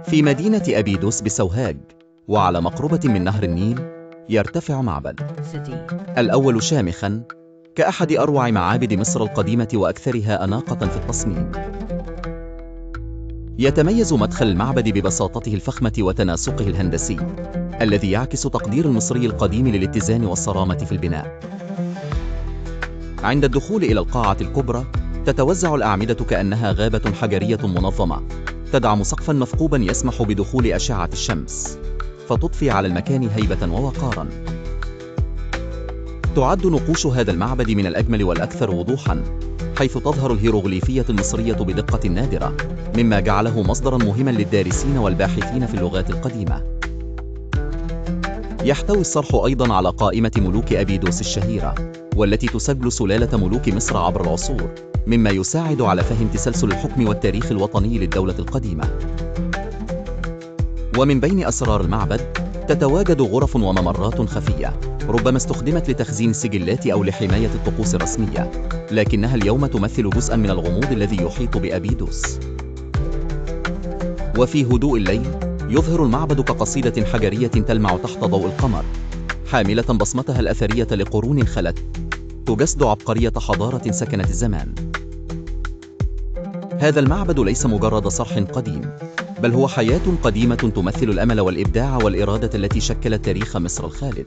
في مدينة أبيدوس بسوهاج وعلى مقربة من نهر النيل يرتفع معبد الأول شامخا كأحد أروع معابد مصر القديمة وأكثرها أناقة في التصميم. يتميز مدخل المعبد ببساطته الفخمة وتناسقه الهندسي الذي يعكس تقدير المصري القديم للاتزان والصرامة في البناء. عند الدخول إلى القاعة الكبرى تتوزع الأعمدة كأنها غابة حجرية منظمة تدعم سقفا مثقوبا يسمح بدخول أشعة الشمس فتضفي على المكان هيبة ووقارا. تعد نقوش هذا المعبد من الأجمل والأكثر وضوحا، حيث تظهر الهيروغليفية المصرية بدقة نادرة، مما جعله مصدرا مهما للدارسين والباحثين في اللغات القديمة. يحتوي الصرح أيضا على قائمة ملوك أبيدوس الشهيرة، والتي تسجل سلالة ملوك مصر عبر العصور، مما يساعد على فهم تسلسل الحكم والتاريخ الوطني للدولة القديمة. ومن بين أسرار المعبد تتواجد غرف وممرات خفية ربما استخدمت لتخزين سجلات أو لحماية الطقوس الرسمية، لكنها اليوم تمثل جزءا من الغموض الذي يحيط بأبيدوس. وفي هدوء الليل يظهر المعبد كقصيدة حجرية تلمع تحت ضوء القمر، حاملة بصمتها الأثرية لقرون خلت، تجسد عبقرية حضارة سكنت الزمان. هذا المعبد ليس مجرد صرح قديم، بل هو حياة قديمة تمثل الأمل والإبداع والإرادة التي شكلت تاريخ مصر الخالد.